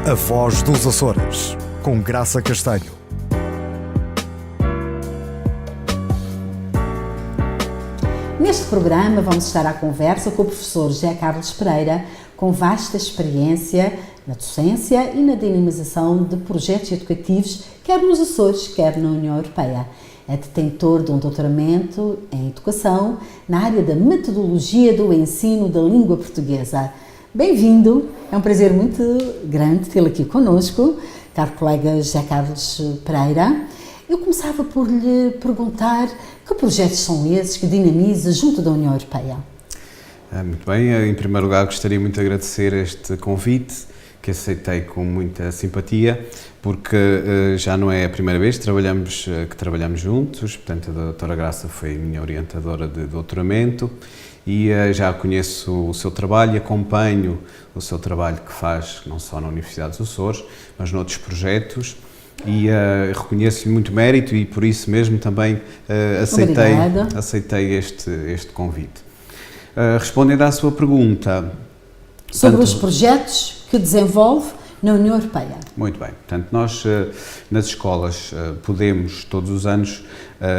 A Voz dos Açores, com Graça Castanho. Neste programa vamos estar à conversa com o professor José Carlos Pereira, com vasta experiência na docência e na dinamização de projetos educativos, quer nos Açores, quer na União Europeia. É detentor de um doutoramento em Educação na área da metodologia do ensino da língua portuguesa. Bem-vindo, é um prazer muito grande tê-lo aqui connosco, caro colega José Carlos Pereira. Eu começava por lhe perguntar que projetos são esses que dinamiza junto da União Europeia? Muito bem, em primeiro lugar gostaria muito de agradecer este convite, que aceitei com muita simpatia, porque já não é a primeira vez que trabalhamos juntos, portanto a doutora Graça foi minha orientadora de doutoramento e já conheço o seu trabalho e acompanho o seu trabalho que faz não só na Universidade dos Açores, mas noutros projetos. E reconheço-lhe muito mérito e por isso mesmo também aceitei este convite. Respondendo à sua pergunta... Sobre os projetos que desenvolve na União Europeia. Muito bem. Portanto, nós nas escolas podemos todos os anos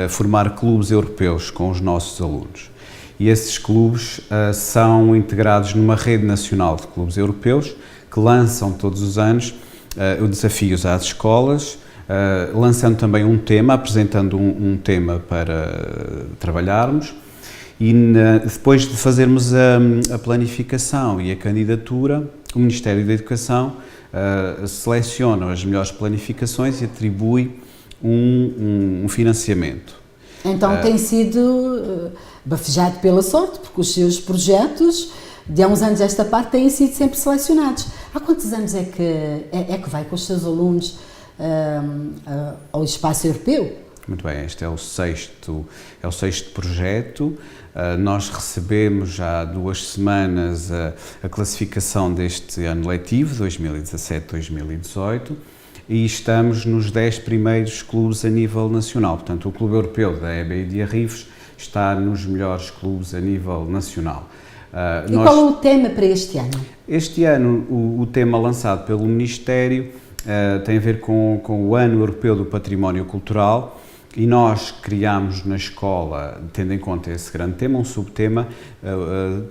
formar clubes europeus com os nossos alunos. E esses clubes são integrados numa rede nacional de clubes europeus que lançam todos os anos desafios às escolas, lançando também um tema, apresentando um tema para trabalharmos e depois de fazermos a planificação e a candidatura, o Ministério da Educação seleciona as melhores planificações e atribui um financiamento. Então tem sido bafejado pela sorte, porque os seus projetos de há uns anos esta parte têm sido sempre selecionados. Há quantos anos é que vai com os seus alunos ao espaço europeu? Muito bem, este é o sexto projeto. Nós recebemos já há 2 semanas a classificação deste ano letivo, 2017-2018, e estamos nos 10 primeiros clubes a nível nacional. Portanto, o Clube Europeu da EBA de Arrifes está nos melhores clubes a nível nacional. Qual é o tema para este ano? Este ano, o tema lançado pelo Ministério tem a ver com o Ano Europeu do Património Cultural e nós criámos na escola, tendo em conta esse grande tema, um subtema,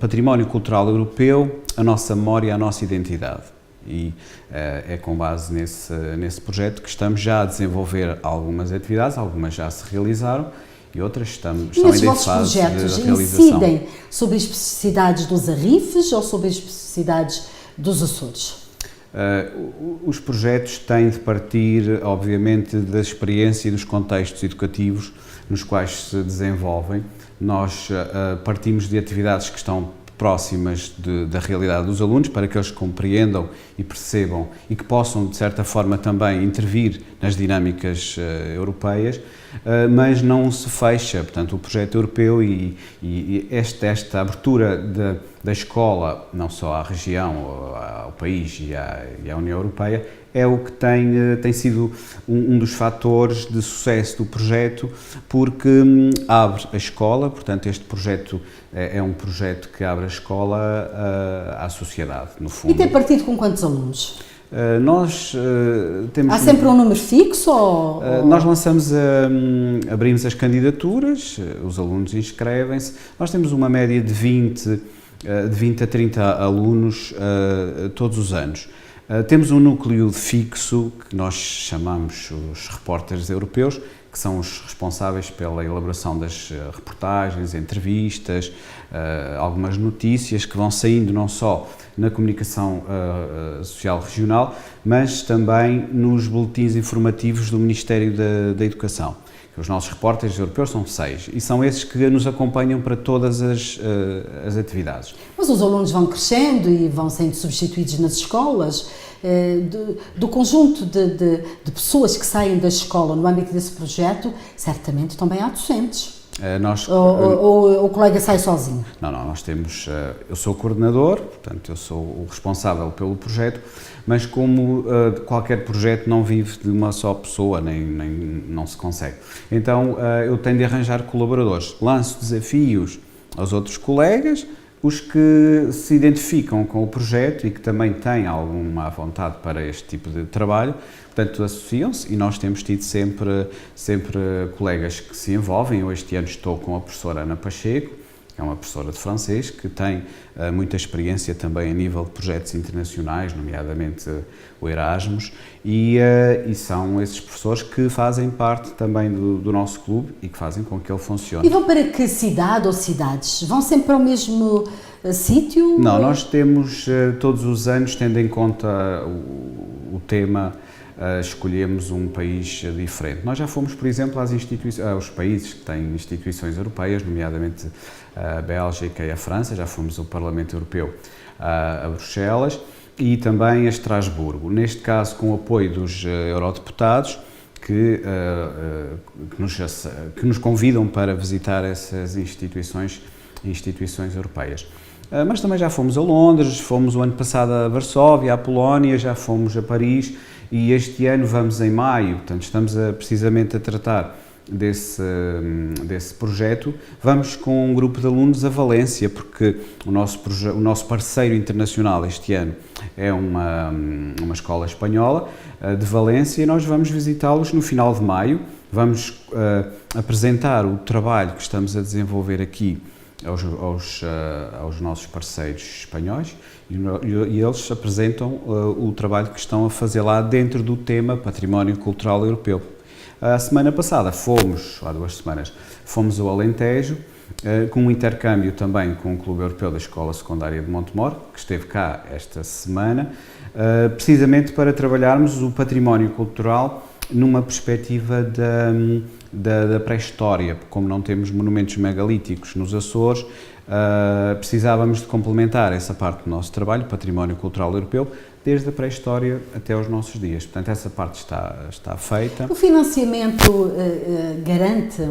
Património Cultural Europeu, a nossa memória e a nossa identidade. E é com base nesse projeto que estamos já a desenvolver algumas atividades, algumas já se realizaram, e outras estão ainda em fase de realização. Os vossos projetos incidem sobre as especificidades dos Arrifes ou sobre as especificidades dos Açores? Os projetos têm de partir, obviamente, da experiência e dos contextos educativos nos quais se desenvolvem. Nós partimos de atividades que estão próximas da realidade dos alunos, para que eles compreendam e percebam e que possam, de certa forma, também intervir nas dinâmicas europeias, mas não se fecha, portanto, o projeto europeu e esta abertura da escola, não só à região, ao país e à União Europeia, é o que tem sido um dos fatores de sucesso do projeto, porque abre a escola, portanto este projeto é um projeto que abre a escola à sociedade, no fundo. E tem partido com quantos alunos? Nós temos... Há sempre um número fixo ou... Nós abrimos as candidaturas, os alunos inscrevem-se, nós temos uma média de 20 a 30 alunos todos os anos. Temos um núcleo fixo, que nós chamamos os repórteres europeus, que são os responsáveis pela elaboração das reportagens, entrevistas, algumas notícias que vão saindo não só na comunicação social regional, mas também nos boletins informativos do Ministério da Educação. Os nossos repórteres europeus são 6 e são esses que nos acompanham para todas as atividades. Mas os alunos vão crescendo e vão sendo substituídos nas escolas. Do conjunto de pessoas que saem da escola no âmbito desse projeto, certamente também há docentes. Ou o colega sai sozinho? Não, nós temos... Eu sou o coordenador, portanto eu sou o responsável pelo projeto, mas como qualquer projeto não vive de uma só pessoa, nem não se consegue. Então eu tenho de arranjar colaboradores, lanço desafios aos outros colegas, os que se identificam com o projeto e que também têm alguma vontade para este tipo de trabalho, portanto, associam-se, e nós temos tido sempre colegas que se envolvem. Eu este ano estou com a professora Ana Pacheco, que é uma professora de francês, que tem muita experiência também a nível de projetos internacionais, nomeadamente o Erasmus, e são esses professores que fazem parte também do nosso clube e que fazem com que ele funcione. E vão para que cidade ou cidades? Vão sempre para o mesmo sítio? Não, nós temos todos os anos, tendo em conta o tema, escolhemos um país diferente. Nós já fomos, por exemplo, aos países que têm instituições europeias, nomeadamente a Bélgica e a França, já fomos ao Parlamento Europeu a Bruxelas e também a Estrasburgo. Neste caso, com o apoio dos eurodeputados, que nos convidam para visitar essas instituições europeias. Mas também já fomos a Londres, fomos o ano passado a Varsóvia, a Polónia, já fomos a Paris, e este ano vamos em maio, portanto estamos precisamente a tratar desse projeto. Vamos com um grupo de alunos a Valência, porque o nosso parceiro internacional este ano é uma escola espanhola de Valência, e nós vamos visitá-los no final de maio. Vamos apresentar o trabalho que estamos a desenvolver aqui aos nossos parceiros espanhóis, e eles apresentam o trabalho que estão a fazer lá dentro do tema Património Cultural Europeu. A semana passada há 2 semanas, fomos ao Alentejo, com um intercâmbio também com o Clube Europeu da Escola Secundária de Montemor, que esteve cá esta semana, precisamente para trabalharmos o património cultural numa perspectiva da pré-história. Como não temos monumentos megalíticos nos Açores, precisávamos de complementar essa parte do nosso trabalho, património cultural europeu, desde a pré-história até aos nossos dias. Portanto, essa parte está feita. O financiamento garante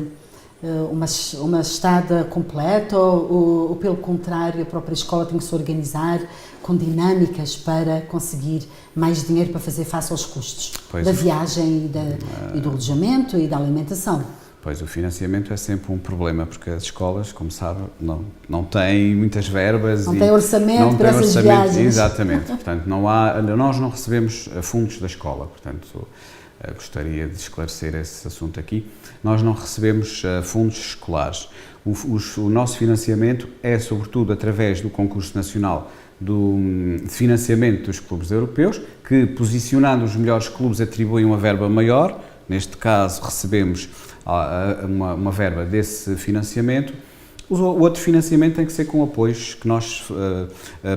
uma estada completa ou, pelo contrário, a própria escola tem que se organizar com dinâmicas para conseguir mais dinheiro para fazer face aos custos da viagem e do alojamento e da alimentação? Pois, o financiamento é sempre um problema, porque as escolas, como sabe, não têm muitas verbas. Não têm orçamento para essas viagens. Exatamente. Portanto, nós não recebemos fundos da escola, portanto, gostaria de esclarecer esse assunto aqui. Nós não recebemos fundos escolares. O nosso financiamento é, sobretudo, através do concurso nacional de financiamento dos clubes europeus, que, posicionando os melhores clubes, atribuem uma verba maior. Neste caso, recebemos uma verba desse financiamento. O outro financiamento tem que ser com apoios que nós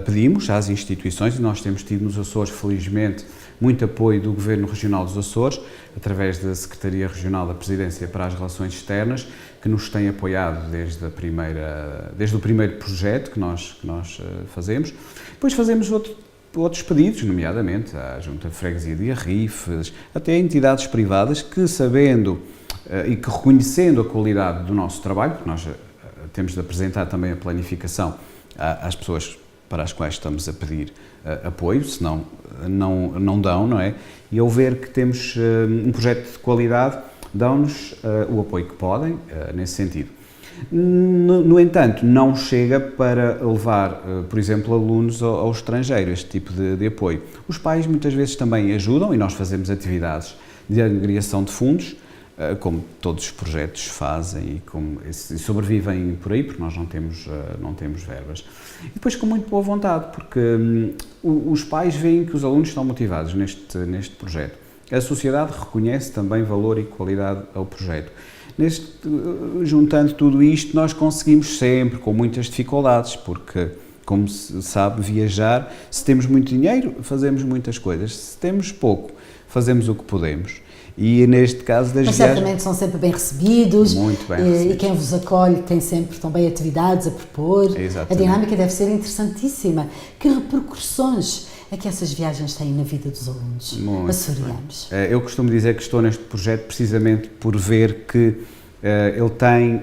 pedimos às instituições, e nós temos tido nos Açores, felizmente, muito apoio do Governo Regional dos Açores, através da Secretaria Regional da Presidência para as Relações Externas, que nos tem apoiado desde o primeiro projeto que nós fazemos. Depois fazemos outros pedidos, nomeadamente à Junta de Freguesia de Arrifes, até entidades privadas que, sabendo e que reconhecendo a qualidade do nosso trabalho, porque nós temos de apresentar também a planificação às pessoas para as quais estamos a pedir apoio, senão não dão, não é? E ao ver que temos um projeto de qualidade, dão-nos o apoio que podem, nesse sentido. No entanto, não chega para levar, por exemplo, alunos ao estrangeiro, este tipo de apoio. Os pais muitas vezes também ajudam, e nós fazemos de angariação de fundos, como todos os projetos fazem e sobrevivem por aí, porque nós não temos verbas. E depois com muito boa vontade, porque os pais veem que os alunos estão motivados neste projeto. A sociedade reconhece também valor e qualidade ao projeto. Juntando tudo isto, nós conseguimos sempre, com muitas dificuldades, porque, como se sabe, viajar, se temos muito dinheiro, fazemos muitas coisas. Se temos pouco, fazemos o que podemos. E neste caso das Mas viagens... certamente são sempre bem recebidos. Muito bem recebidos. E quem vos acolhe tem sempre também atividades a propor. Exatamente. A dinâmica deve ser interessantíssima. Que repercussões é que essas viagens têm na vida dos alunos açorianos? Eu costumo dizer que estou neste projeto precisamente por ver que ele tem,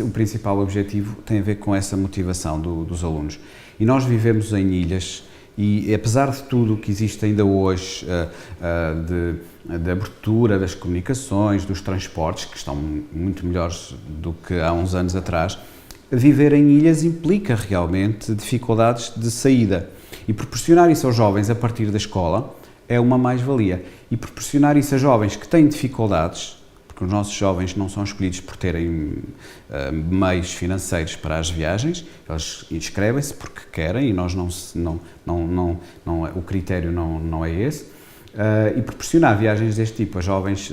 o principal objetivo tem a ver com essa motivação dos alunos. E nós vivemos em ilhas, e apesar de tudo o que existe ainda hoje, de abertura das comunicações, dos transportes, que estão muito melhores do que há uns anos atrás, viver em ilhas implica realmente dificuldades de saída. E proporcionar isso aos jovens a partir da escola é uma mais-valia. E proporcionar isso a jovens que têm dificuldades, porque os nossos jovens não são escolhidos por terem meios financeiros para as viagens, eles inscrevem-se porque querem e nós o critério não é esse. E proporcionar viagens deste tipo a jovens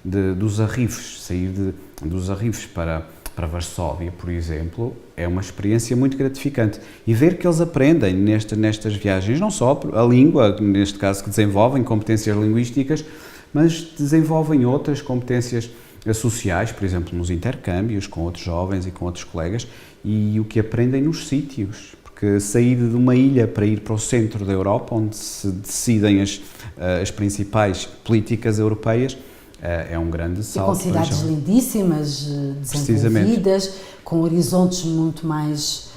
dos Arrifes, sair dos Arrifes para Varsóvia, por exemplo, é uma experiência muito gratificante. E ver que eles aprendem nestas viagens, não só a língua, neste caso que desenvolvem competências linguísticas, mas desenvolvem outras competências sociais, por exemplo, nos intercâmbios com outros jovens e com outros colegas, e o que aprendem nos sítios. Porque sair de uma ilha para ir para o centro da Europa, onde se decidem as principais políticas europeias, é um grande salto. E com cidades lindíssimas, desenvolvidas, com horizontes muito mais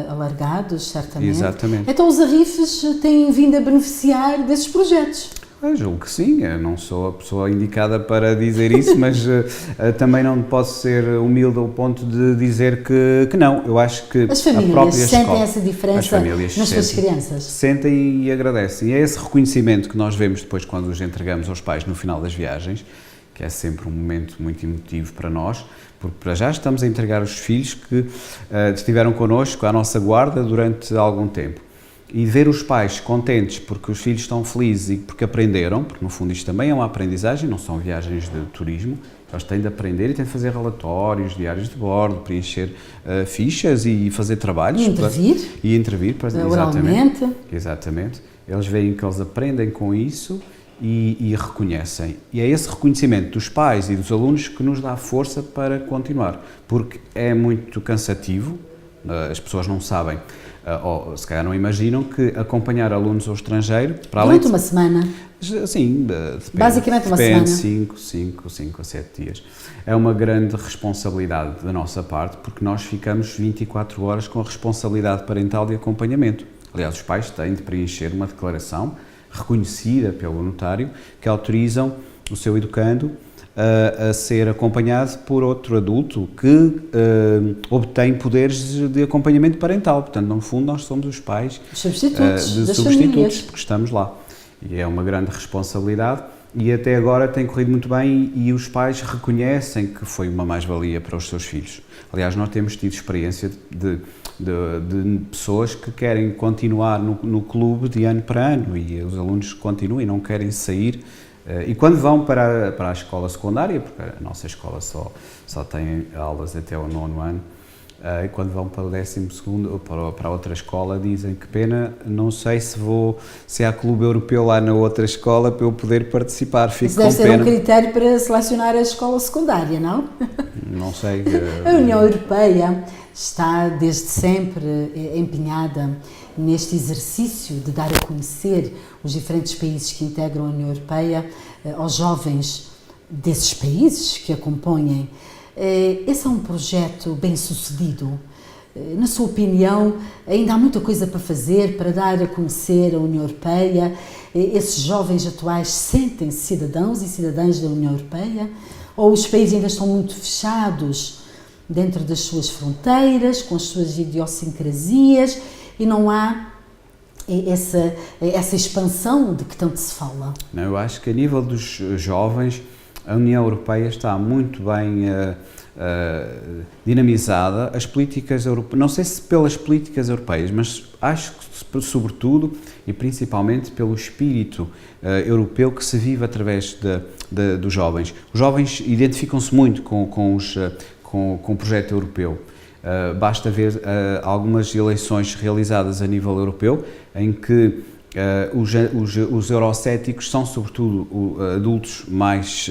alargados, certamente. Exatamente. Então os Arrifes têm vindo a beneficiar desses projetos? Eu julgo que sim, eu não sou a pessoa indicada para dizer isso, mas também não posso ser humilde ao ponto de dizer que não. Eu acho que as famílias sentem essa diferença nas suas crianças? Sentem e agradecem. E é esse reconhecimento que nós vemos depois quando os entregamos aos pais no final das viagens, que é sempre um momento muito emotivo para nós, porque para já estamos a entregar os filhos que estiveram connosco à nossa guarda durante algum tempo. E ver os pais contentes porque os filhos estão felizes e porque aprenderam, porque no fundo isto também é uma aprendizagem, não são viagens de turismo, eles têm de aprender e têm de fazer relatórios, diários de bordo, preencher fichas e fazer trabalhos. E intervir. Oralmente. Exatamente. Eles veem que eles aprendem com isso e reconhecem. E é esse reconhecimento dos pais e dos alunos que nos dá força para continuar, porque é muito cansativo, as pessoas não sabem, ou se calhar não imaginam que acompanhar alunos ao estrangeiro, para além de uma semana? Sim, depende. Basicamente uma semana. 5 a 7 dias. É uma grande responsabilidade da nossa parte, porque nós ficamos 24 horas com a responsabilidade parental de acompanhamento. Aliás, os pais têm de preencher uma declaração reconhecida pelo notário que autorizam o seu educando a ser acompanhado por outro adulto que obtém poderes de acompanhamento parental. Portanto, no fundo, nós somos os pais substitutos, porque estamos lá. E é uma grande responsabilidade e até agora tem corrido muito bem e os pais reconhecem que foi uma mais-valia para os seus filhos. Aliás, nós temos tido experiência de pessoas que querem continuar no clube de ano para ano e os alunos continuam e não querem sair. E quando vão para a escola secundária, porque a nossa escola só tem aulas até o 9º ano, e quando vão para o 12º ou para outra escola, dizem que pena, não sei se há clube europeu lá na outra escola para eu poder participar, fico com pena. Isso deve ser um critério para selecionar a escola secundária, não? Não sei. A União Europeia está desde sempre empenhada neste exercício de dar a conhecer os diferentes países que integram a União Europeia aos jovens desses países que a compõem. Esse é um projeto bem sucedido. Na sua opinião, ainda há muita coisa para fazer para dar a conhecer a União Europeia? Esses jovens atuais sentem-se cidadãos e cidadãs da União Europeia? Ou os países ainda estão muito fechados dentro das suas fronteiras, com as suas idiosincrasias, e não há essa expansão de que tanto se fala? Não, eu acho que a nível dos jovens, a União Europeia está muito bem dinamizada. As políticas europeias, não sei se pelas políticas europeias, mas acho que sobretudo e principalmente pelo espírito europeu que se vive através dos jovens. Os jovens identificam-se muito com o projeto europeu. Basta ver algumas eleições realizadas a nível europeu em que os eurocéticos são sobretudo adultos mais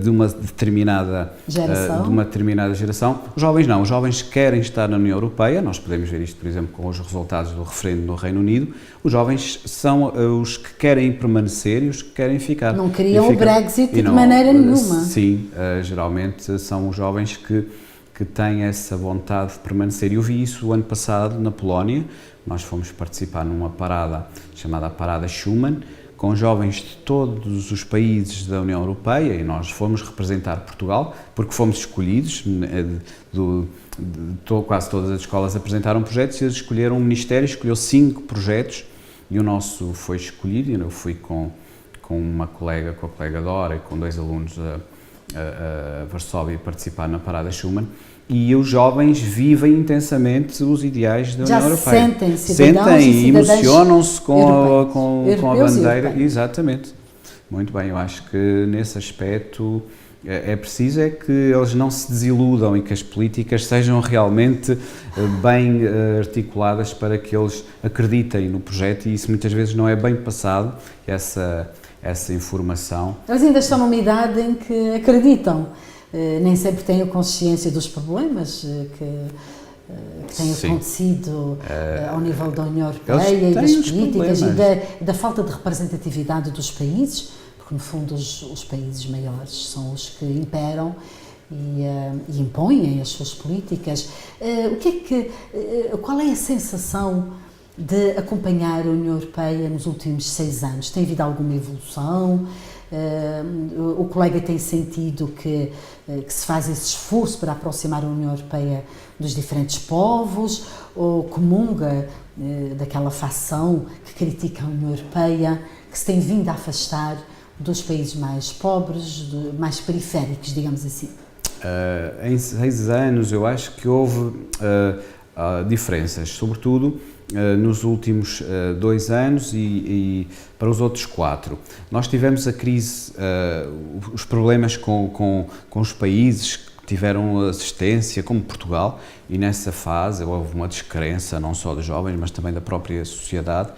de uma determinada geração. Os jovens não, os jovens querem estar na União Europeia, nós podemos ver isto, por exemplo, com os resultados do referendo no Reino Unido. Os jovens são os que querem permanecer e os que querem ficar. Não queriam o Brexit de maneira nenhuma. Sim, geralmente são os jovens que têm essa vontade de permanecer. Eu vi isso o ano passado na Polónia. Nós fomos participar numa parada chamada Parada Schuman, com jovens de todos os países da União Europeia, e nós fomos representar Portugal, porque fomos escolhidos, quase todas as escolas apresentaram projetos, e eles escolheram, o Ministério escolheu 5 projetos, e o nosso foi escolhido, e eu fui com a colega Dora, e com 2 alunos a Varsóvia participar na Parada Schuman, e os jovens vivem intensamente os ideais da União Europeia. Sentem e emocionam-se com a bandeira. Exatamente. Muito bem, eu acho que nesse aspecto é preciso que eles não se desiludam e que as políticas sejam realmente bem articuladas para que eles acreditem no projeto, e isso muitas vezes não é bem passado, essa informação. Eles ainda estão numa idade em que acreditam, nem sempre têm a consciência dos problemas que têm acontecido ao nível da União Europeia e das políticas e da falta de representatividade dos países, porque no fundo os países maiores são os que imperam e impõem as suas políticas. Qual é a sensação de acompanhar a União Europeia nos últimos 6 anos? Tem havido alguma evolução? O colega tem sentido que se faz esse esforço para aproximar a União Europeia dos diferentes povos, ou comunga daquela facção que critica a União Europeia, que se tem vindo a afastar dos países mais pobres, mais periféricos, digamos assim? Em 6 anos eu acho que houve diferenças, sobretudo nos últimos 2 anos e para os outros 4. Nós tivemos a crise, os problemas com os países que tiveram assistência, como Portugal, e nessa fase houve uma descrença não só dos jovens, mas também da própria sociedade,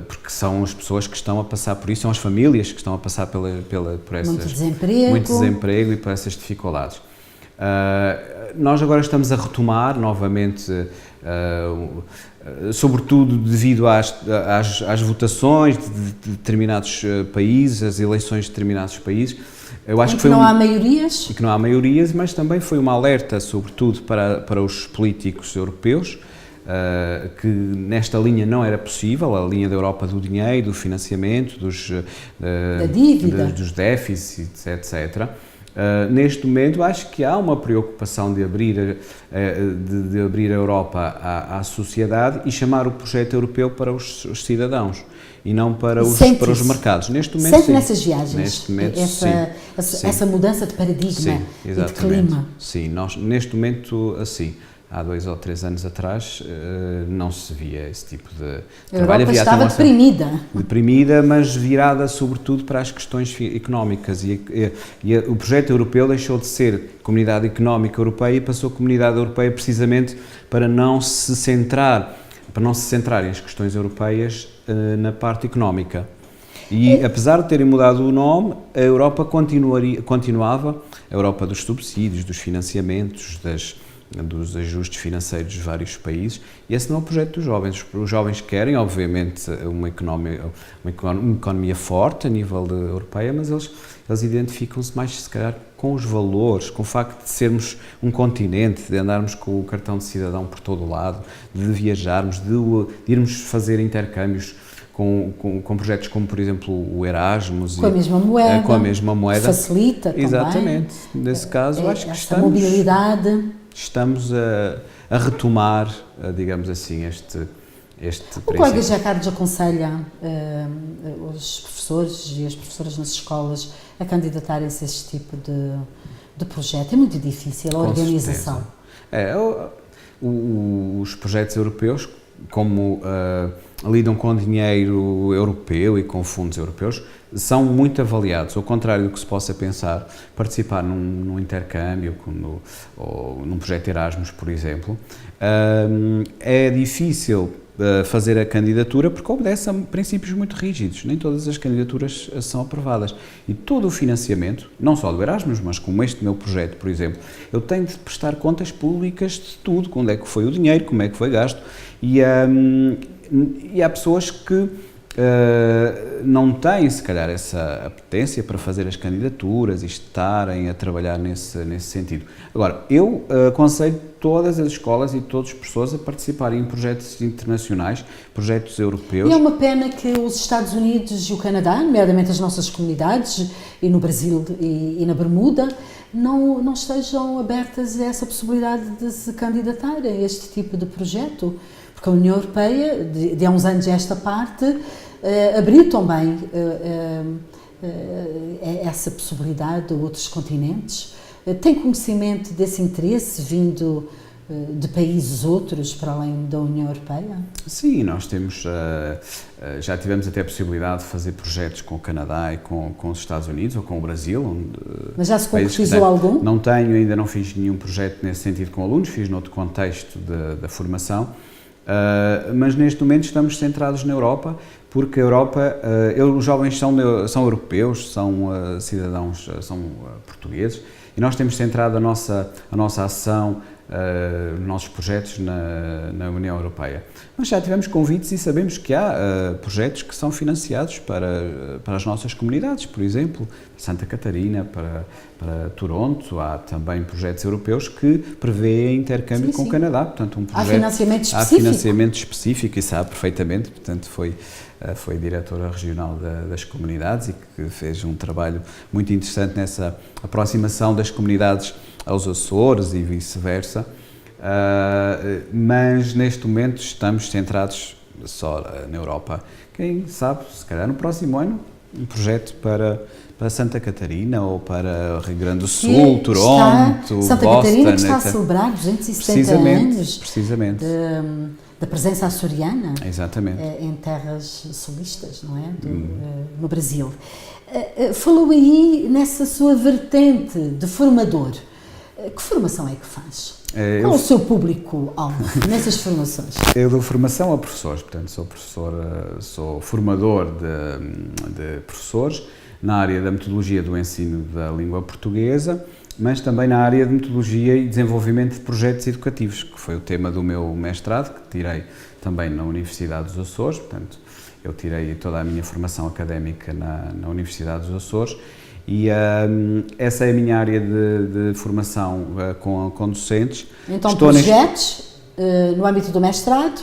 porque são as pessoas que estão a passar por isso, são as famílias que estão a passar por muito desemprego e por essas dificuldades. Nós agora estamos a retomar novamente, sobretudo devido às votações de determinados países, as eleições de determinados países. Eu acho que não há maiorias? E que não há maiorias, mas também foi uma alerta, sobretudo para os políticos europeus, que nesta linha não era possível, a linha da Europa do dinheiro, do financiamento, da dívida, dos déficits, etc. Neste momento acho que há uma preocupação de abrir a Europa à sociedade e chamar o projeto europeu para os cidadãos e não para os mercados. Neste momento, sente nessas viagens neste momento, essa mudança de paradigma e de clima? Sim, nós neste momento, assim, há 2 ou 3 anos atrás não se via esse tipo de trabalho. A Europa estava deprimida, mas virada sobretudo para as questões económicas, e o projeto europeu deixou de ser Comunidade Económica Europeia e passou a Comunidade Europeia precisamente para não se centrarem as questões europeias na parte económica. E apesar de terem mudado o nome, a Europa continuava, a Europa dos subsídios, dos financiamentos, dos ajustes financeiros dos vários países, e esse não é o projeto dos jovens. Os jovens querem, obviamente, uma economia forte a nível europeia, mas eles identificam-se mais, se calhar, com os valores, com o facto de sermos um continente, de andarmos com o cartão de cidadão por todo o lado, de viajarmos, de irmos fazer intercâmbios com projetos como, por exemplo, o Erasmus. Com a mesma moeda. Facilita também. Exatamente. Nesse caso, acho que mobilidade. Estamos a retomar, digamos assim, este princípio. O colega José Carlos aconselha os professores e as professoras nas escolas a candidatarem-se a este tipo de projeto. É muito difícil a organização. Os projetos europeus, como lidam com dinheiro europeu e com fundos europeus, são muito avaliados. Ao contrário do que se possa pensar, participar num intercâmbio ou num projeto Erasmus, por exemplo, é difícil fazer a candidatura porque obedece a princípios muito rígidos. Nem todas as candidaturas são aprovadas. E todo o financiamento, não só do Erasmus, mas como este meu projeto, por exemplo, eu tenho de prestar contas públicas de tudo, onde é que foi o dinheiro, como é que foi gasto, e há pessoas que não têm, se calhar, essa apetência para fazer as candidaturas e estarem a trabalhar nesse sentido. Agora, eu aconselho todas as escolas e todos os professores a participarem em projetos internacionais, projetos europeus. E é uma pena que os Estados Unidos e o Canadá, nomeadamente as nossas comunidades, e no Brasil e na Bermuda, não estejam abertas a essa possibilidade de se candidatar a este tipo de projeto. Porque a União Europeia, de há uns anos a esta parte, abriu também essa possibilidade a outros continentes. Tem conhecimento desse interesse vindo de países outros para além da União Europeia? Sim, nós temos, já tivemos até a possibilidade de fazer projetos com o Canadá e com os Estados Unidos ou com o Brasil. Mas já se concretizou algum? Não tenho, ainda não fiz nenhum projeto nesse sentido com alunos, fiz noutro contexto da formação. Mas neste momento estamos centrados na Europa, porque a Europa, os jovens são europeus, são cidadãos, são portugueses, e nós temos centrado a nossa ação, nos nossos projetos na União Europeia. Mas já tivemos convites e sabemos que há projetos que são financiados para as nossas comunidades, por exemplo, Santa Catarina, para Toronto, há também projetos europeus que prevêem intercâmbio com o Canadá, portanto há financiamento específico. Há financiamento específico e sabe perfeitamente, portanto foi diretora regional das comunidades e que fez um trabalho muito interessante nessa aproximação das comunidades aos Açores e vice-versa, mas neste momento estamos centrados só na Europa. Quem sabe, se calhar no próximo ano, um projeto para Santa Catarina ou para Rio Grande do Sul, Toronto, Santa Boston, Catarina que está a celebrar 270 anos precisamente. Da presença açoriana. Exatamente. Em terras sulistas, não é? No Brasil. Falou aí nessa sua vertente de formador. Que formação é que faz? Qual é o seu público-alvo nessas formações? Eu dou formação a professores, portanto sou formador de professores na área da metodologia do ensino da língua portuguesa, mas também na área de metodologia e desenvolvimento de projetos educativos, que foi o tema do meu mestrado, que tirei também na Universidade dos Açores, portanto eu tirei toda a minha formação académica na Universidade dos Açores. E essa é a minha área de formação com docentes. Então, projetos no âmbito do mestrado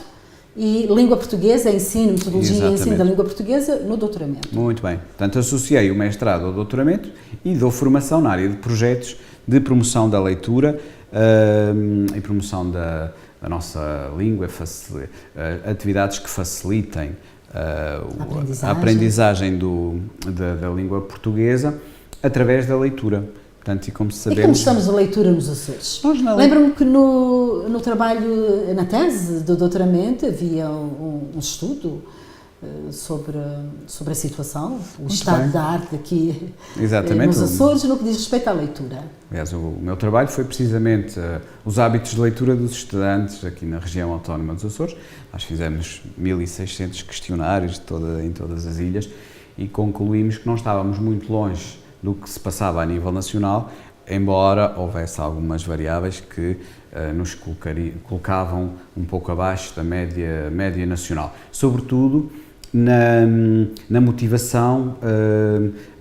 e língua portuguesa, ensino, metodologia e ensino da língua portuguesa no doutoramento. Muito bem. Portanto, associei o mestrado ao doutoramento e dou formação na área de projetos de promoção da leitura e promoção da nossa língua, atividades que facilitem a aprendizagem da língua portuguesa através da leitura. Portanto, e como sabemos... E como estamos a leitura nos Açores? Lembro-me que no trabalho, na tese do doutoramento, havia um estudo sobre a situação, o estado da arte aqui nos Açores, no que diz respeito à leitura. Aliás, o meu trabalho foi precisamente os hábitos de leitura dos estudantes aqui na região autónoma dos Açores. Nós fizemos 1.600 questionários em todas as ilhas e concluímos que não estávamos muito longe do que se passava a nível nacional, embora houvesse algumas variáveis que nos colocavam um pouco abaixo da média nacional. Sobretudo na motivação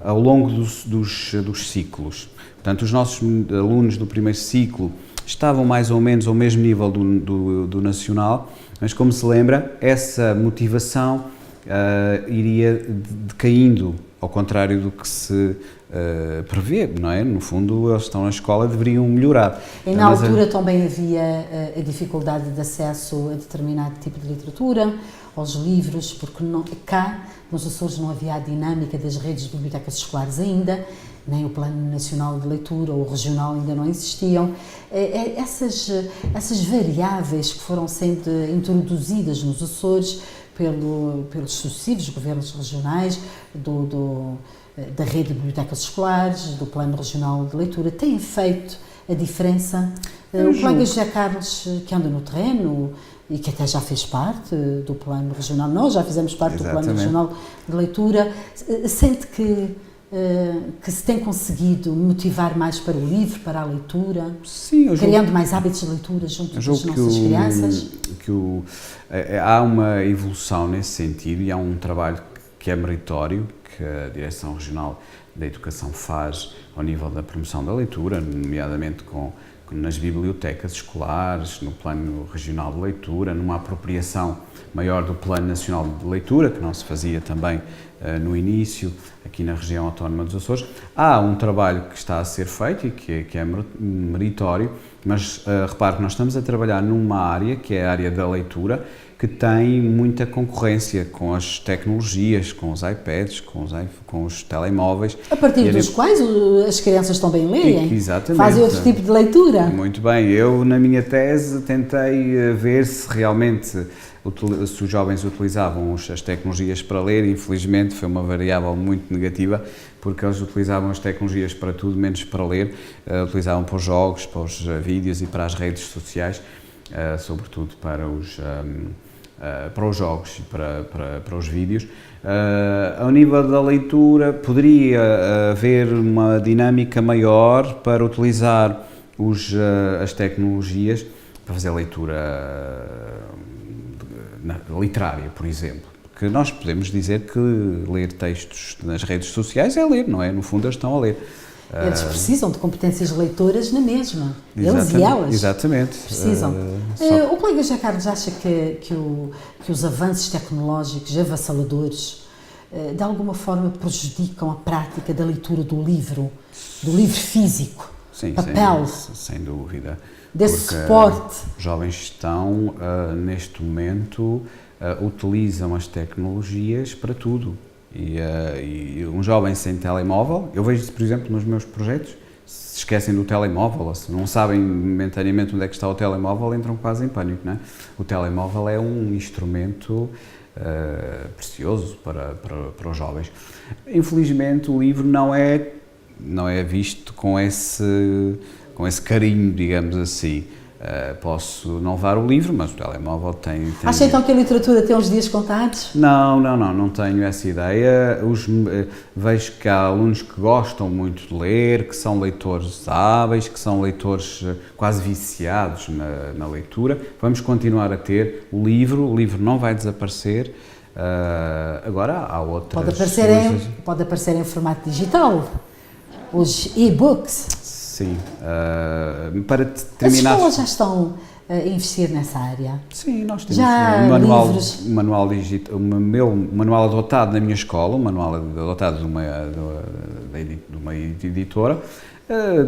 ao longo dos ciclos. Portanto, os nossos alunos do primeiro ciclo estavam mais ou menos ao mesmo nível do nacional, mas como se lembra, essa motivação iria decaindo, ao contrário do que se prevê, não é? No fundo, eles estão na escola, deveriam melhorar. E na altura também havia a dificuldade de acesso a determinado tipo de literatura, aos livros, porque cá nos Açores não havia a dinâmica das redes de bibliotecas escolares ainda, nem o Plano Nacional de Leitura ou o Regional ainda não existiam. Essas variáveis que foram sendo introduzidas nos Açores pelos sucessivos governos regionais, da rede de bibliotecas escolares, do Plano Regional de Leitura, têm feito a diferença. O colega José Carlos, que anda no terreno e que até já fez parte do Plano Regional, nós já fizemos parte do Plano Regional de Leitura, sente que que se tem conseguido motivar mais para o livro, para a leitura? Sim, criando mais hábitos de leitura junto das nossas crianças? Há uma evolução nesse sentido e há um trabalho que é meritório, que a Direção Regional da Educação faz ao nível da promoção da leitura, nomeadamente nas bibliotecas escolares, no Plano Regional de Leitura, numa apropriação maior do Plano Nacional de Leitura, que não se fazia também no início, aqui na região autónoma dos Açores. Há um trabalho que está a ser feito e que é meritório, mas repare que nós estamos a trabalhar numa área, que é a área da leitura, que tem muita concorrência com as tecnologias, com os iPads, com os telemóveis. A partir dos quais as crianças também leem? Exatamente. Fazem outro tipo de leitura? Muito bem. Eu, na minha tese, tentei ver se realmente se os jovens utilizavam as tecnologias para ler. Infelizmente foi uma variável muito negativa, porque eles utilizavam as tecnologias para tudo menos para ler. Utilizavam para os jogos, para os vídeos e para as redes sociais, sobretudo para os jogos e para os vídeos. Ao nível da leitura, poderia haver uma dinâmica maior para utilizar as tecnologias para fazer leitura literária, por exemplo. Porque nós podemos dizer que ler textos nas redes sociais é ler, não é? No fundo, eles estão a ler. Eles precisam de competências leitoras na mesma. Eles e elas. Exatamente. Precisam. O colega José Carlos acha que os avanços tecnológicos avassaladores de alguma forma prejudicam a prática da leitura do livro físico, sim, papel? Sem dúvida. Desse suporte. Os jovens estão, neste momento, utilizam as tecnologias para tudo. E um jovem sem telemóvel, eu vejo isso, por exemplo, nos meus projetos, se esquecem do telemóvel, ou se não sabem momentaneamente onde é que está o telemóvel, entram quase em pânico, não é? O telemóvel é um instrumento precioso para os jovens. Infelizmente, o livro não é visto com esse carinho, digamos assim. Posso não levar o livro, mas o telemóvel tem... Acha então que a literatura tem uns dias contados? Não tenho essa ideia. Vejo que há alunos que gostam muito de ler, que são leitores hábeis, que são leitores quase viciados na leitura. Vamos continuar a ter o livro não vai desaparecer. Agora há outras coisas. Pode aparecer em formato digital, os e-books. Sim, para terminar... As escolas já estão a investir nessa área? Sim, nós temos livros. O meu manual adotado na minha escola, um manual adotado de uma editora,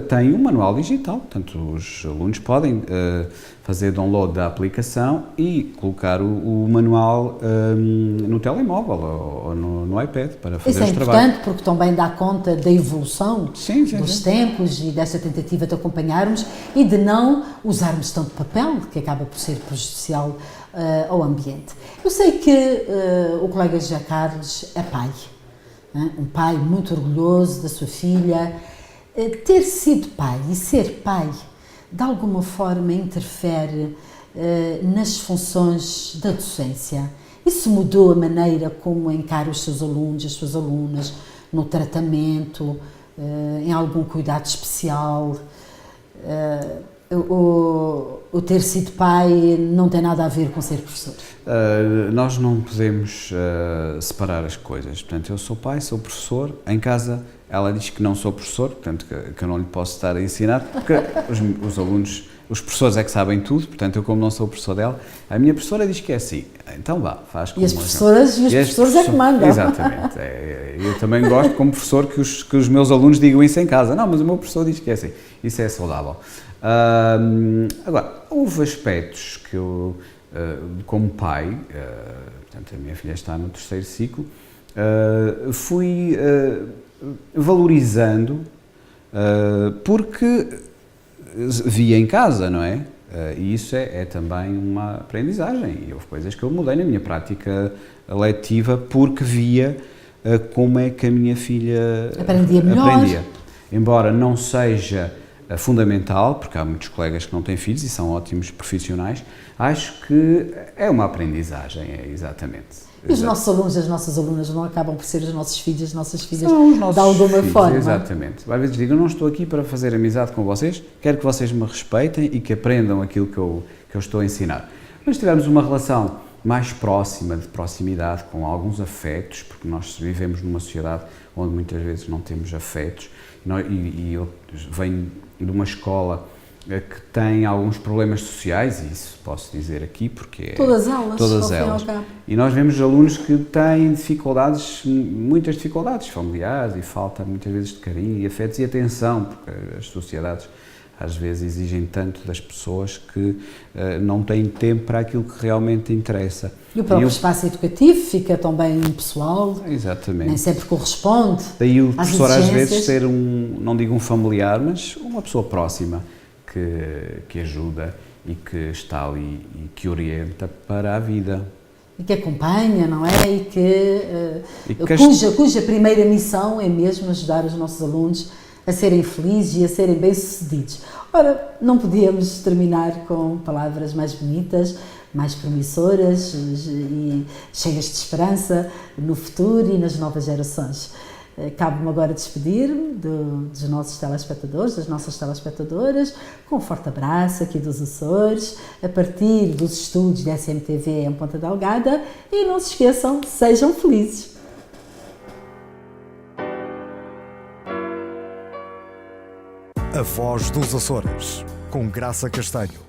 tem um manual digital, portanto os alunos podem fazer download da aplicação e colocar o manual no telemóvel ou no iPad para fazer os trabalhos. Isso é importante porque também dá conta da evolução dos tempos e dessa tentativa de acompanharmos e de não usarmos tanto papel, que acaba por ser prejudicial ao ambiente. Eu sei que o colega José Carlos é pai, um pai muito orgulhoso da sua filha. Ter sido pai e ser pai, de alguma forma, interfere nas funções da docência? Isso mudou a maneira como encara os seus alunos, as suas alunas, no tratamento, em algum cuidado especial? O ter sido pai não tem nada a ver com ser professor? Nós não podemos separar as coisas. Portanto, eu sou pai, sou professor. Em casa, ela diz que não sou professor, portanto, que eu não lhe posso estar a ensinar, porque os alunos, os professores é que sabem tudo, portanto, eu como não sou professor dela, a minha professora diz que é assim. Então vá, faz como... E as professoras e os professores é que mandam. Exatamente. Eu também gosto, como professor, que os meus alunos digam isso em casa. Não, mas o meu professor diz que é assim. Isso é saudável. Agora, houve aspectos que eu, como pai, portanto, a minha filha está no 3º ciclo, fui valorizando porque via em casa, não é? E isso é também uma aprendizagem. E houve coisas que eu mudei na minha prática letiva porque via como é que a minha filha aprendia melhor. Embora não seja fundamental, porque há muitos colegas que não têm filhos e são ótimos profissionais. Acho que é uma aprendizagem, exatamente. E os nossos alunos, as nossas alunas não acabam por ser os nossos filhos, as nossas filhas, São os nossos de alguma filhos, forma. Exatamente. Às vezes digo, eu não estou aqui para fazer amizade com vocês, quero que vocês me respeitem e que aprendam aquilo que eu estou a ensinar. Mas tivemos uma relação mais próxima, de proximidade, com alguns afetos, porque nós vivemos numa sociedade onde muitas vezes não temos afetos, e eu venho de uma escola que tem alguns problemas sociais, e isso posso dizer aqui, porque todas elas, todas elas. E nós vemos alunos que têm dificuldades, muitas dificuldades familiares, e falta muitas vezes de carinho e afetos e atenção, porque as sociedades às vezes exigem tanto das pessoas que não têm tempo para aquilo que realmente interessa. E o próprio espaço educativo fica também impessoal, exatamente, nem sempre corresponde. Daí o professor às exigências. vezes ser não digo um familiar, mas uma pessoa próxima que ajuda e que está ali e que orienta para a vida. E que acompanha, não é? Cuja primeira missão é mesmo ajudar os nossos alunos a serem felizes e a serem bem-sucedidos. Ora, não podíamos terminar com palavras mais bonitas, mais promissoras e cheias de esperança no futuro e nas novas gerações. Cabe-me agora despedir-me dos nossos telespectadores, das nossas telespectadoras, com um forte abraço aqui dos Açores, a partir dos estúdios da SMTV em Ponta Delgada, e não se esqueçam, sejam felizes! A Voz dos Açores, com Graça Castanho.